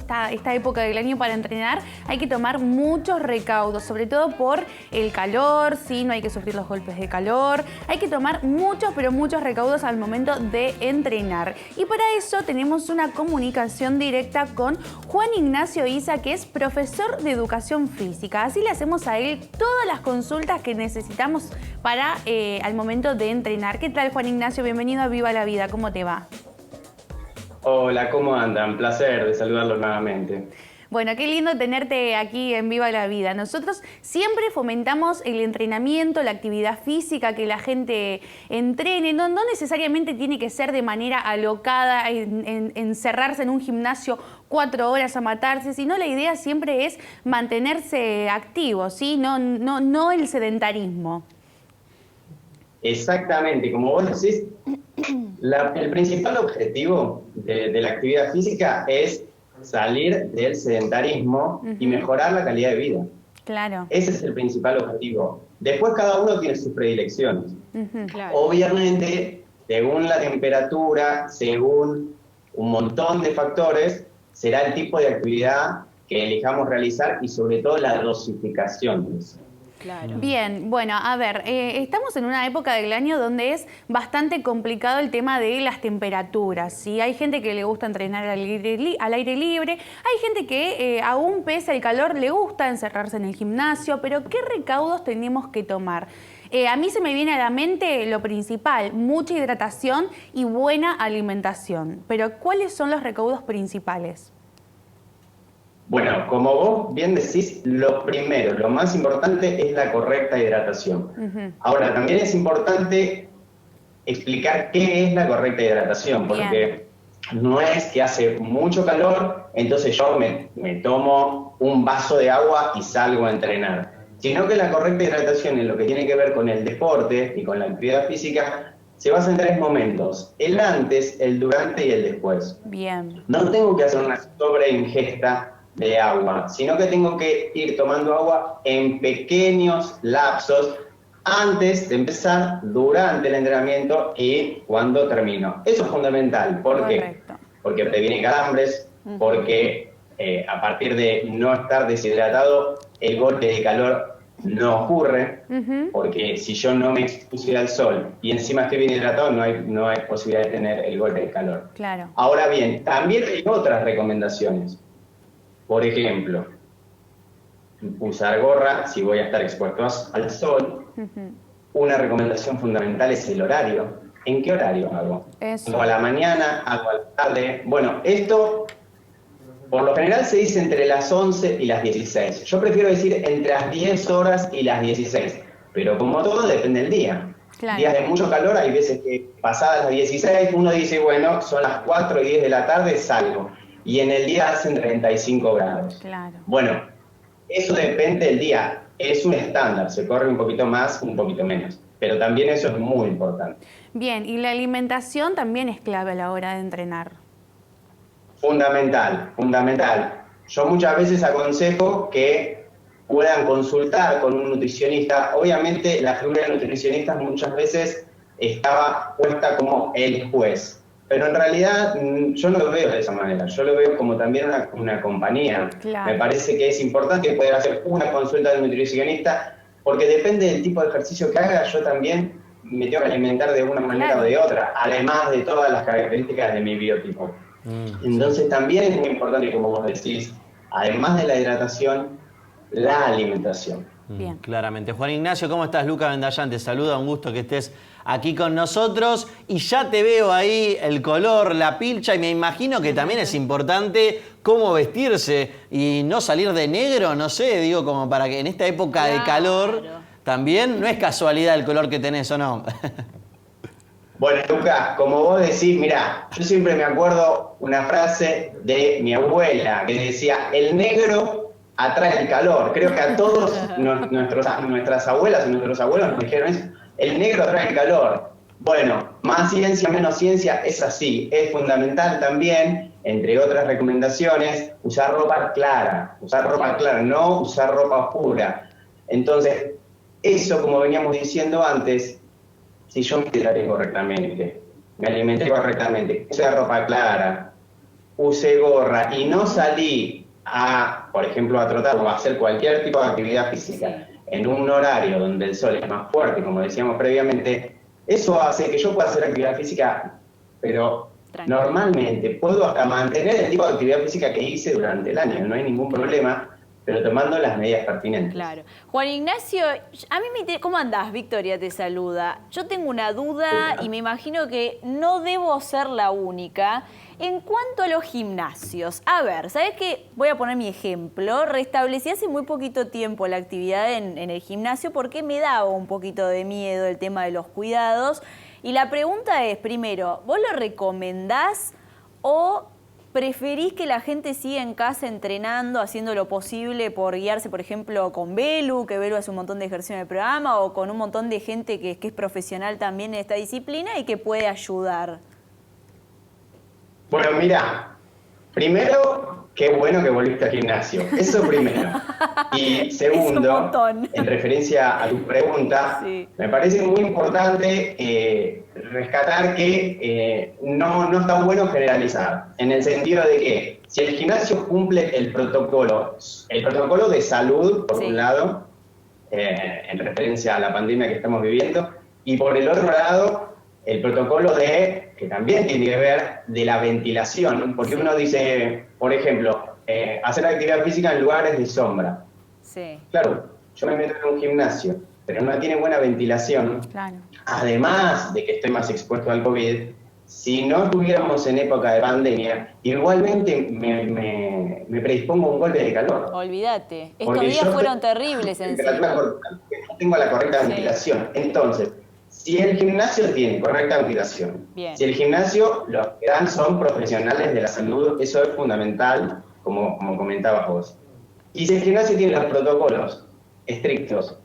esta época del año para entrenar, hay que tomar muchos recaudos, sobre todo por el calor, ¿sí? No hay que sufrir los golpes de calor. Hay que tomar muchos, pero muchos recaudos al momento de entrenar. Y para eso tenemos una comunicación directa con Juan Ignacio Isa, que es profesor de educación física. Así le hacemos a él todas las consultas que necesitamos para al momento de entrenar. ¿Qué tal, Juan Ignacio? Bienvenido a Viva la Vida. ¿Cómo te va? Hola, ¿cómo andan? Placer de saludarlos nuevamente. Bueno, qué lindo tenerte aquí en Viva la Vida. Nosotros siempre fomentamos el entrenamiento, la actividad física, que la gente entrene. No necesariamente tiene que ser de manera alocada, encerrarse en un gimnasio 4 horas a matarse, sino la idea siempre es mantenerse activo, ¿sí? No el sedentarismo. Exactamente, como vos decís, el principal objetivo de la actividad física es salir del sedentarismo y mejorar la calidad de vida. Claro. Ese es el principal objetivo. Después cada uno tiene sus predilecciones. Claro. Obviamente, según la temperatura, según un montón de factores, será el tipo de actividad que elijamos realizar y sobre todo la dosificación de eso. Claro. Bien, bueno, a ver, estamos en una época del año donde es bastante complicado el tema de las temperaturas, ¿sí? Hay gente que le gusta entrenar al aire libre, hay gente que aún pese al calor le gusta encerrarse en el gimnasio, pero ¿qué recaudos tenemos que tomar? A mí se me viene a la mente lo principal, mucha hidratación y buena alimentación, pero ¿cuáles son los recaudos principales? Bueno, como vos bien decís, lo primero, lo más importante es la correcta hidratación. Ahora, también es importante explicar qué es la correcta hidratación, porque no es que hace mucho calor, entonces yo me tomo un vaso de agua y salgo a entrenar, sino que la correcta hidratación en lo que tiene que ver con el deporte y con la actividad física se basa en 3 momentos: el antes, el durante y el después. Bien. No tengo que hacer una sobreingesta de agua, sino que tengo que ir tomando agua en pequeños lapsos antes de empezar, durante el entrenamiento y cuando termino. Eso es fundamental. ¿Por qué? Porque previene calambres, porque a partir de no estar deshidratado, el golpe de calor no ocurre, porque si yo no me expuse al sol y encima estoy bien hidratado, no hay posibilidad de tener el golpe de calor. Claro. Ahora bien, también hay otras recomendaciones. Por ejemplo, usar gorra si voy a estar expuesto al sol. Una recomendación fundamental es el horario. ¿En qué horario hago? ¿Hago a la mañana? ¿Hago a la tarde? Bueno, esto por lo general se dice entre las 11 y las 16. Yo prefiero decir entre las 10 horas y las 16. Pero como todo, depende del día. Claro. Días de mucho calor, hay veces que pasadas las 16, uno dice, bueno, son las 4 y 10 de la tarde, salgo. Y en el día hacen 35 grados. Claro. Bueno, eso depende del día. Es un estándar, se corre un poquito más, un poquito menos. Pero también eso es muy importante. Bien, y la alimentación también es clave a la hora de entrenar. Fundamental, fundamental. Yo muchas veces aconsejo que puedan consultar con un nutricionista. Obviamente la figura de nutricionistas muchas veces estaba puesta como el juez. Pero en realidad yo no lo veo de esa manera, yo lo veo como también una compañía. Claro. Me parece que es importante poder hacer una consulta de nutricionista, porque depende del tipo de ejercicio que haga, yo también me tengo que alimentar de una manera o de otra, además de todas las características de mi biotipo. Entonces también es muy importante, como vos decís, además de la hidratación, la alimentación. Bien. Claramente. Juan Ignacio, ¿cómo estás? Luca Vendallán te saluda, un gusto que estés aquí con nosotros. Y ya te veo ahí el color, la pilcha, y me imagino que también es importante cómo vestirse y no salir de negro, no sé, digo, como para que en esta época de calor también no es casualidad el color que tenés, ¿o no? Bueno, Lucas, como vos decís, mirá, yo siempre me acuerdo una frase de mi abuela que decía, el negro atrae el calor. Creo que a todos nuestras abuelas y nuestros abuelos nos dijeron eso, el negro atrae el calor. Bueno, más ciencia, menos ciencia, es así. Es fundamental también, entre otras recomendaciones, usar ropa clara, no usar ropa oscura. Entonces, eso, como veníamos diciendo antes, si yo me hidraté correctamente, me alimenté correctamente, esa ropa clara, usé gorra y no salí a, por ejemplo, a trotar o a hacer cualquier tipo de actividad física en un horario donde el sol es más fuerte, como decíamos previamente, eso hace que yo pueda hacer actividad física, pero normalmente puedo hasta mantener el tipo de actividad física que hice durante el año, no hay ningún problema, pero tomando las medidas pertinentes. Claro. Juan Ignacio, a mí ¿cómo andás? Victoria te saluda. Yo tengo una duda y me imagino que no debo ser la única. En cuanto a los gimnasios, a ver, ¿sabés qué? Voy a poner mi ejemplo. Restablecí hace muy poquito tiempo la actividad en el gimnasio porque me daba un poquito de miedo el tema de los cuidados. Y la pregunta es, primero, ¿vos lo recomendás o preferís que la gente siga en casa entrenando, haciendo lo posible por guiarse, por ejemplo, con Belu, que Belu hace un montón de ejercicio en el programa, o con un montón de gente que es profesional también en esta disciplina y que puede ayudar? Bueno, mira, primero, qué bueno que volviste al gimnasio. Eso primero. Y segundo, en referencia a tu pregunta, me parece muy importante rescatar que no está bueno generalizar, en el sentido de que si el gimnasio cumple el protocolo de salud, por un lado, en referencia a la pandemia que estamos viviendo, y por el otro lado, el protocolo que también tiene que ver de la ventilación, porque uno dice, por ejemplo, hacer actividad física en lugares de sombra. Sí. Claro, yo me meto en un gimnasio, pero no tiene buena ventilación. Claro. Además de que estoy más expuesto al COVID, si no estuviéramos en época de pandemia, igualmente me predispongo a un golpe de calor. Olvídate. Estos Porque días fueron terribles en sí. No tengo la correcta ventilación. Entonces, si el gimnasio tiene correcta ventilación, si el gimnasio, los que dan son profesionales de la salud, eso es fundamental, como comentabas vos. Y si el gimnasio tiene los protocolos estrictos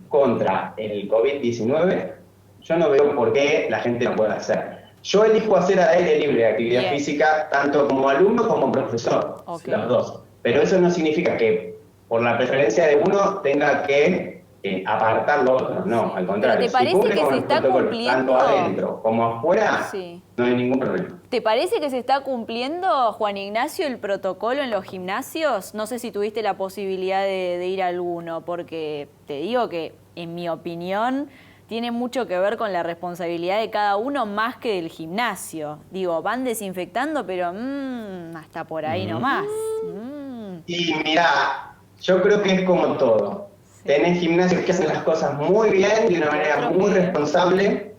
contra el COVID-19, yo no veo por qué la gente no puede hacer. Yo elijo hacer al aire libre actividad física, tanto como alumno como profesor, los dos. Pero eso no significa que por la preferencia de uno tenga que apartar lo otro, no, al contrario. ¿Pero te parece que se está cumpliendo? Tanto adentro como afuera, no hay ningún problema. ¿Te parece que se está cumpliendo, Juan Ignacio, el protocolo en los gimnasios? No sé si tuviste la posibilidad de ir a alguno, porque te digo que, en mi opinión, tiene mucho que ver con la responsabilidad de cada uno más que del gimnasio. Digo, van desinfectando, pero hasta por ahí nomás. Y mira, yo creo que es como todo. Tenés gimnasios que hacen las cosas muy bien, de una manera muy responsable,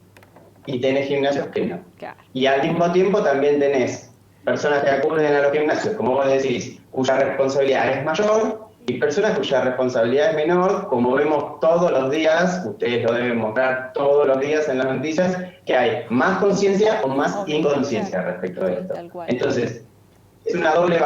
y tenés gimnasios que no. Claro. Y al mismo tiempo también tenés personas que acuden a los gimnasios, como vos decís, cuya responsabilidad es mayor, y personas cuya responsabilidad es menor, como vemos todos los días, ustedes lo deben mostrar todos los días en las noticias, que hay más conciencia o más inconsciencia respecto de esto. Entonces, es una doble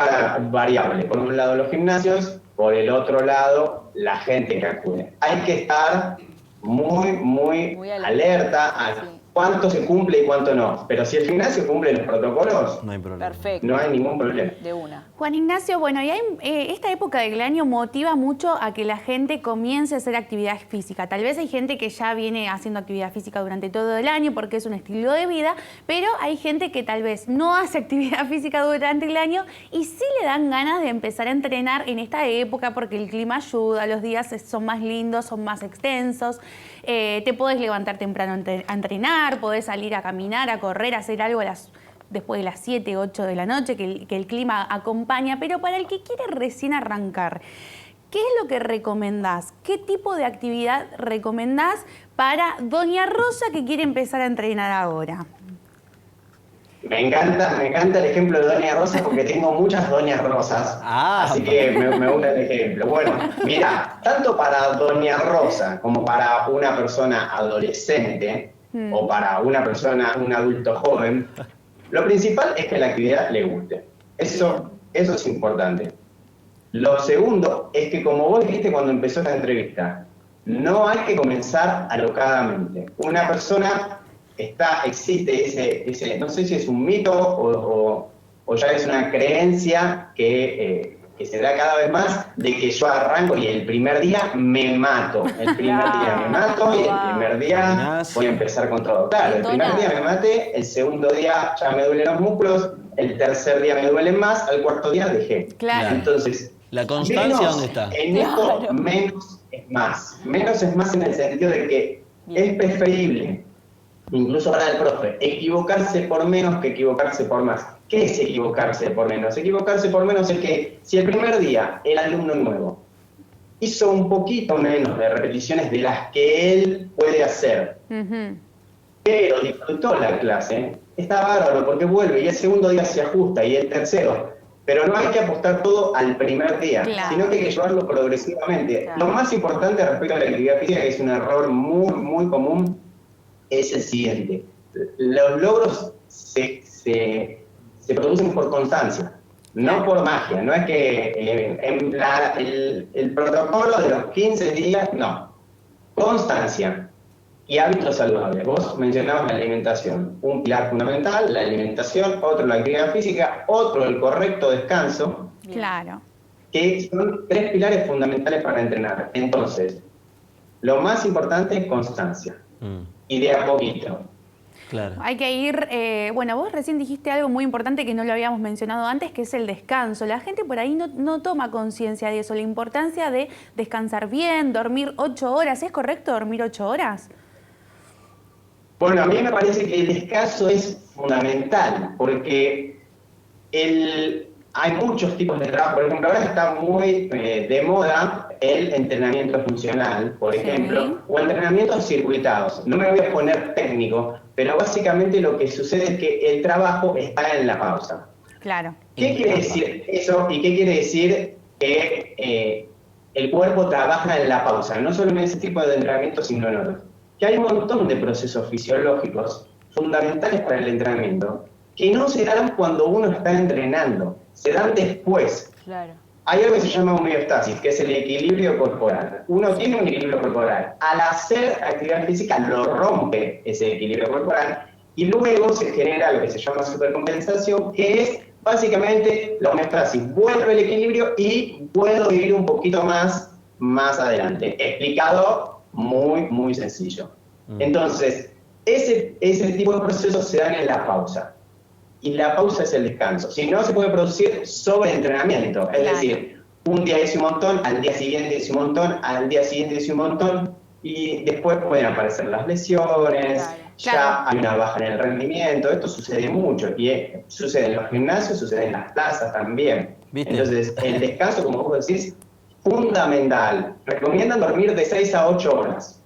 variable. Por un lado los gimnasios, por el otro lado la gente que acude. Hay que estar muy alerta a cuánto se cumple y cuánto no. Pero si el gimnasio cumple los protocolos, no hay problema. Perfecto. No hay ningún problema. De una. Juan Ignacio, bueno, y esta época del año motiva mucho a que la gente comience a hacer actividad física. Tal vez hay gente que ya viene haciendo actividad física durante todo el año porque es un estilo de vida, pero hay gente que tal vez no hace actividad física durante el año y sí le dan ganas de empezar a entrenar en esta época porque el clima ayuda, los días son más lindos, son más extensos, te podés levantar temprano a entrenar, podés salir a caminar, a correr, a hacer algo después de las 7, 8 de la noche, que el clima acompaña, pero para el que quiere recién arrancar, ¿qué es lo que recomendás? ¿Qué tipo de actividad recomendás para Doña Rosa que quiere empezar a entrenar ahora? Me encanta el ejemplo de Doña Rosa porque tengo muchas Doñas Rosas, así que me gusta el ejemplo. Bueno, mira, tanto para Doña Rosa como para una persona adolescente o para una persona, un adulto joven, lo principal es que la actividad le guste. Eso es importante. Lo segundo es que, como vos dijiste cuando empezó esta entrevista, no hay que comenzar alocadamente. Una persona existe ese, no sé si es un mito o ya es una creencia que que se da cada vez más, de que yo arranco y el primer día me mato. El primer día me mato y el primer día voy a empezar con todo. Claro, el primer día me maté, el segundo día ya me duelen los músculos, el tercer día me duelen más, al cuarto día dejé. Claro. Entonces, ¿la constancia dónde está? En esto, menos es más. Menos es más en el sentido de que es preferible, incluso para el profe, equivocarse por menos que equivocarse por más. ¿Qué es equivocarse por menos? Equivocarse por menos es que si el primer día el alumno nuevo hizo un poquito menos de repeticiones de las que él puede hacer, pero disfrutó la clase, está bárbaro porque vuelve y el segundo día se ajusta y el tercero. Pero no hay que apostar todo al primer día, sino que hay que llevarlo progresivamente. Lo más importante respecto a la actividad física, que es un error muy, muy común, es el siguiente. Los logros se producen por constancia, no por magia. No es que el protocolo de los 15 días, no. Constancia y hábitos saludables. Vos mencionabas la alimentación, un pilar fundamental, la alimentación, otro la actividad física, otro el correcto descanso. Claro. Que son 3 pilares fundamentales para entrenar. Entonces, lo más importante es constancia. Y de a poquito. Claro. Hay que ir, bueno, vos recién dijiste algo muy importante que no lo habíamos mencionado antes, que es el descanso. La gente por ahí no toma conciencia de eso, la importancia de descansar bien, dormir 8 horas. ¿Es correcto dormir 8 horas? Bueno, a mí me parece que el descanso es fundamental, porque hay muchos tipos de trabajo. Por ejemplo, ahora está muy de moda el entrenamiento funcional, por ejemplo, o entrenamientos circuitados. No me voy a poner técnico, pero básicamente lo que sucede es que el trabajo está en la pausa. Claro. ¿Qué quiere decir eso y qué quiere decir que el cuerpo trabaja en la pausa? No solo en ese tipo de entrenamiento, sino en otros. Que hay un montón de procesos fisiológicos fundamentales para el entrenamiento que no se dan cuando uno está entrenando, se dan después. Claro. Hay algo que se llama homeostasis, que es el equilibrio corporal. Uno tiene un equilibrio corporal. Al hacer actividad física lo rompe ese equilibrio corporal y luego se genera lo que se llama supercompensación, que es básicamente la homeostasis. Vuelve el equilibrio y puedo ir un poquito más adelante. Explicado muy, muy sencillo. Entonces, ese tipo de procesos se dan en la pausa. Y la pausa es el descanso. Si no, se puede producir sobreentrenamiento. Es decir, un día hice un montón, al día siguiente hice un montón, al día siguiente hice un montón, y después pueden aparecer las lesiones, ya hay una baja en el rendimiento. Esto sucede mucho, y sucede en los gimnasios, sucede en las plazas también. ¿Viste? Entonces, el descanso, como vos decís, fundamental. Recomiendan dormir de 6 a 8 horas.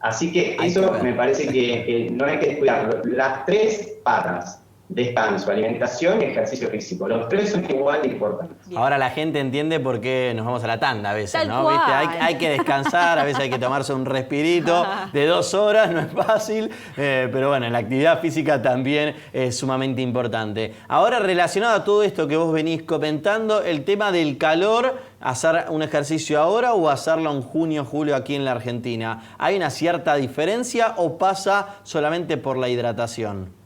Así que eso me parece que no hay que descuidarlo. Las 3 patas: descanso, alimentación y ejercicio físico. Los 3 son igual de importantes. Ahora la gente entiende por qué nos vamos a la tanda a veces, Tal ¿no? cual. ¿Viste? Hay que descansar, a veces hay que tomarse un respirito de 2 horas, no es fácil, pero bueno, la actividad física también es sumamente importante. Ahora, relacionado a todo esto que vos venís comentando, el tema del calor, ¿hacer un ejercicio ahora o hacerlo en junio, julio aquí en la Argentina? ¿Hay una cierta diferencia o pasa solamente por la hidratación?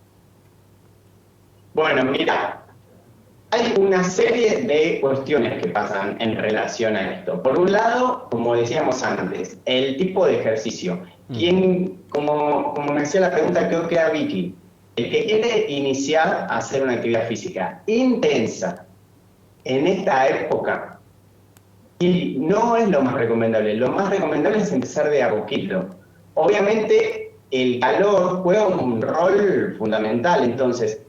Bueno, mira, hay una serie de cuestiones que pasan en relación a esto. Por un lado, como decíamos antes, el tipo de ejercicio. Como me decía la pregunta, creo que era Vicky, el que quiere iniciar a hacer una actividad física intensa en esta época, y no es lo más recomendable. Lo más recomendable es empezar de a poquito. Obviamente, el calor juega un rol fundamental, entonces,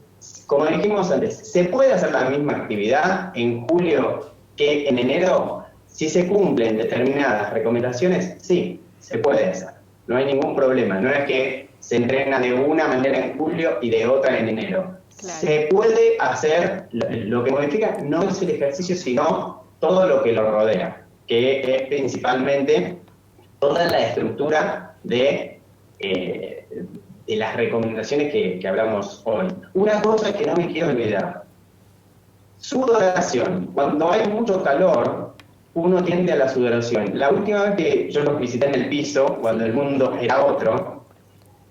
como dijimos antes, ¿se puede hacer la misma actividad en julio que en enero? Si se cumplen determinadas recomendaciones, sí, se puede hacer. No hay ningún problema. No es que se entrena de una manera en julio y de otra en enero. Claro. Se puede hacer, lo que modifica no es el ejercicio, sino todo lo que lo rodea, que es principalmente toda la estructura de las recomendaciones que hablamos hoy. Una cosa que no me quiero olvidar: sudoración. Cuando hay mucho calor, uno tiende a la sudoración. La última vez que yo los visité en el piso, cuando el mundo era otro,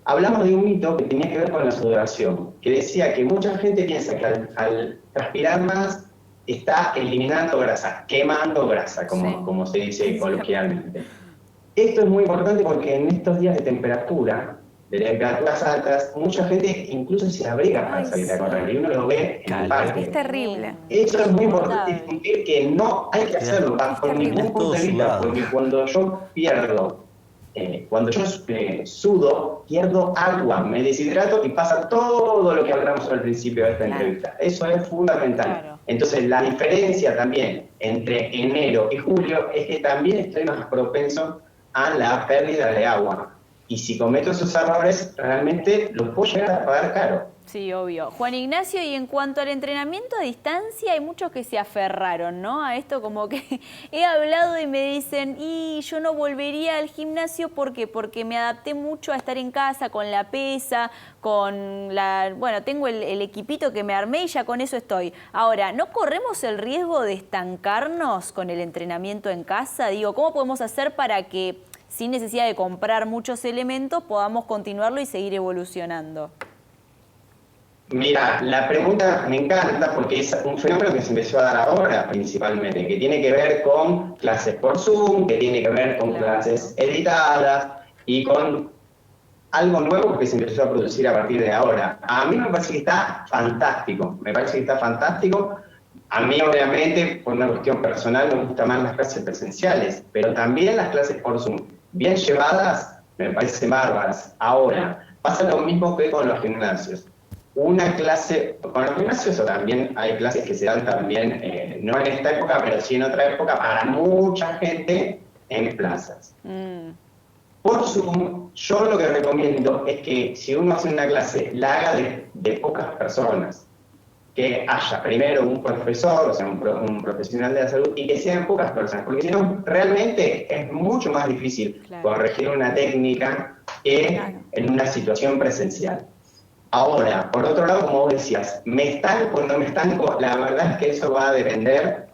hablamos de un mito que tenía que ver con la sudoración, que decía que mucha gente piensa que al transpirar más está eliminando grasa, quemando grasa, como se dice coloquialmente. Esto es muy importante porque en estos días de temperaturas altas, mucha gente incluso se abriga para salir a correr y uno lo ve en el parque. Es terrible. Eso es muy importante distinguir que no hay que hacerlo bajo ningún punto de vista, porque cuando yo sudo, pierdo agua, me deshidrato y pasa todo lo que hablamos al principio de esta entrevista. Eso es fundamental. Claro. Entonces, la diferencia también entre enero y julio es que también estoy más propenso a la pérdida de agua. Y si cometo esos errores, realmente los puedo llegar a pagar caro. Sí, obvio. Juan Ignacio, y en cuanto al entrenamiento a distancia, hay muchos que se aferraron, ¿no? A esto, como que he hablado y me dicen, y yo no volvería al gimnasio, ¿por qué? Porque me adapté mucho a estar en casa con la pesa, bueno, tengo el equipito que me armé y ya con eso estoy. Ahora, ¿no corremos el riesgo de estancarnos con el entrenamiento en casa? Digo, ¿cómo podemos hacer para que, sin necesidad de comprar muchos elementos, podamos continuarlo y seguir evolucionando? Mira, la pregunta me encanta porque es un fenómeno que se empezó a dar ahora principalmente, que tiene que ver con clases por Zoom, que tiene que ver con clases editadas y con algo nuevo que se empezó a producir a partir de ahora. A mí me parece que está fantástico, A mí, obviamente, por una cuestión personal, me gustan más las clases presenciales, pero también las clases por Zoom, bien llevadas, me parecen bárbaras. Ahora, pasa lo mismo que con los gimnasios. Una clase, con los gimnasios o también hay clases que se dan también, no en esta época, pero sí en otra época, para mucha gente en plazas. Por Zoom, yo lo que recomiendo es que si uno hace una clase, la haga de pocas personas. Que haya primero un profesor, o sea, un profesional de la salud, y que sean pocas personas, porque si no, realmente es mucho más difícil corregir una técnica que en una situación presencial. Ahora, por otro lado, como vos decías, ¿me estanco o no me estanco? La verdad es que eso va a depender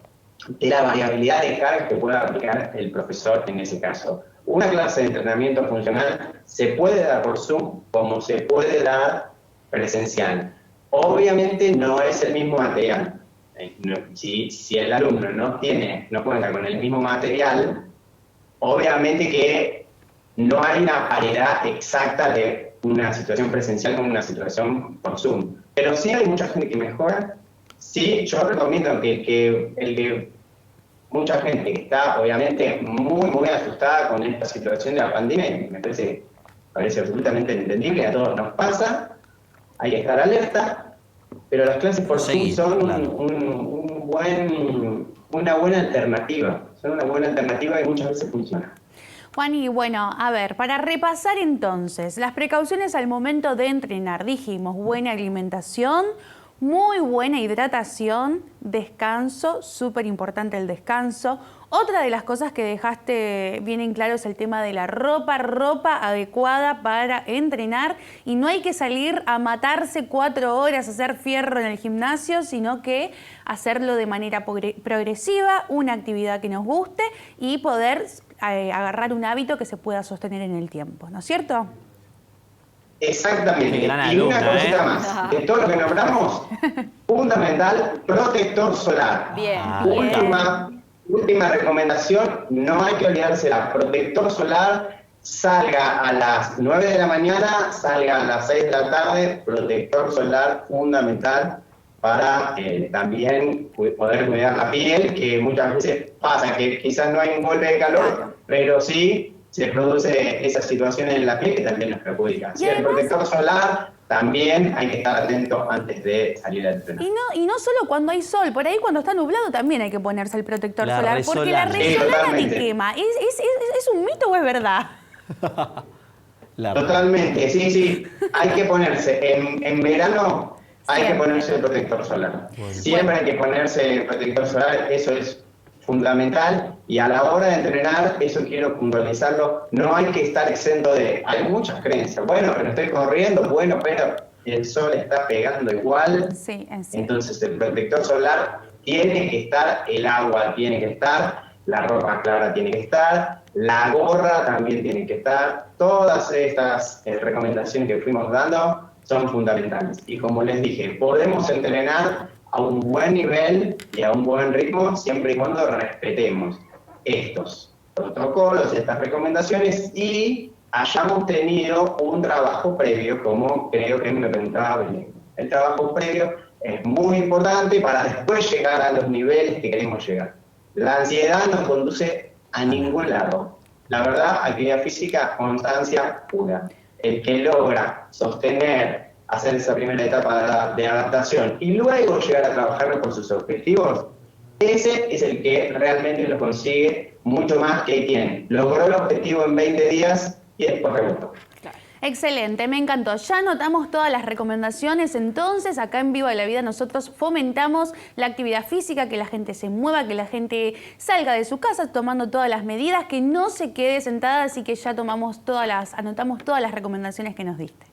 de la variabilidad de cargas que pueda aplicar el profesor en ese caso. Una clase de entrenamiento funcional se puede dar por Zoom como se puede dar presencial. Obviamente no es el mismo material. Si el alumno no cuenta con el mismo material, obviamente que no hay una paridad exacta de una situación presencial con una situación por Zoom. Pero sí hay mucha gente que mejora. Sí, yo recomiendo que mucha gente que está obviamente muy asustada con esta situación de la pandemia, y me parece absolutamente entendible, a todos nos pasa, hay que estar alerta, pero las clases por Zoom son una buena alternativa. Son una buena alternativa y muchas veces funciona. Juan, y bueno, a ver, para repasar entonces, las precauciones al momento de entrenar. Dijimos, buena alimentación, muy buena hidratación, descanso, súper importante el descanso. Otra de las cosas que dejaste bien en claro es el tema de la ropa adecuada para entrenar, y no hay que salir a matarse 4 horas a hacer fierro en el gimnasio, sino que hacerlo de manera progresiva, una actividad que nos guste y poder agarrar un hábito que se pueda sostener en el tiempo, ¿no es cierto? Exactamente. Y una cosita más. De todo lo que nombramos, fundamental, protector solar. Bien. Última recomendación, no hay que olvidársela. Protector solar, salga a las 9 de la mañana, salga a las 6 de la tarde. Protector solar fundamental para también poder cuidar la piel, que muchas veces pasa que quizás no hay un golpe de calor, pero sí se produce esas situaciones en la piel que también nos perjudican. Si el protector solar, también hay que estar atento antes de salir a entrenar. Y no solo cuando hay sol, por ahí cuando está nublado también hay que ponerse el protector solar, porque la resolana te quema. ¿Es un mito o es verdad? Totalmente, sí. Hay que ponerse, en verano hay que ponerse el protector solar. Siempre hay que ponerse el protector solar, eso es fundamental, y a la hora de entrenar, eso quiero puntualizarlo, no hay que estar exento de... Hay muchas creencias, bueno, pero estoy corriendo, bueno, pero el sol está pegando igual, entonces el protector solar tiene que estar, el agua tiene que estar, la ropa clara tiene que estar, la gorra también tiene que estar, todas estas recomendaciones que fuimos dando son fundamentales. Y como les dije, podemos entrenar a un buen nivel y a un buen ritmo, siempre y cuando respetemos estos protocolos, estas recomendaciones y hayamos tenido un trabajo previo, como creo que me preguntaba Belén. El trabajo previo es muy importante para después llegar a los niveles que queremos llegar. La ansiedad no conduce a ningún lado. La verdad, actividad física, constancia pura. El que logra sostener, hacer esa primera etapa de adaptación y luego llegar a trabajar por sus objetivos, ese es el que realmente lo consigue mucho más que quien logró el objetivo en 20 días y después rebotó. Excelente, me encantó. Ya anotamos todas las recomendaciones, entonces acá en Viva la Vida nosotros fomentamos la actividad física, que la gente se mueva, que la gente salga de su casa tomando todas las medidas, que no se quede sentada, así que ya anotamos todas las recomendaciones que nos diste.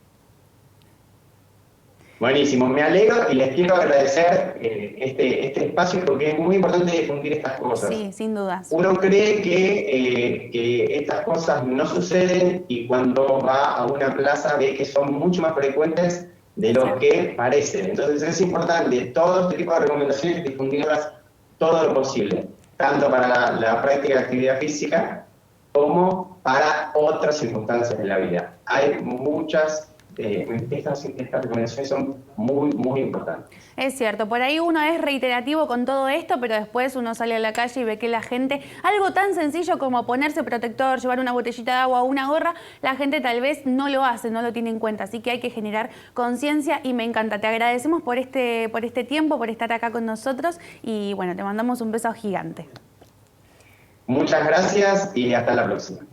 Buenísimo, me alegro y les quiero agradecer este espacio porque es muy importante difundir estas cosas. Sí, sin dudas. Uno cree que estas cosas no suceden y cuando va a una plaza ve que son mucho más frecuentes de lo que parecen. Entonces es importante todo este tipo de recomendaciones difundirlas todo lo posible, tanto para la práctica de actividad física como para otras circunstancias de la vida. Hay muchas. Estas recomendaciones son muy importantes. Es cierto, por ahí uno es reiterativo con todo esto, pero después uno sale a la calle y ve que la gente, algo tan sencillo como ponerse protector, llevar una botellita de agua o una gorra, la gente tal vez no lo hace, no lo tiene en cuenta, así que hay que generar conciencia y me encanta. Te agradecemos por este tiempo, por estar acá con nosotros y bueno, te mandamos un beso gigante. Muchas gracias y hasta la próxima.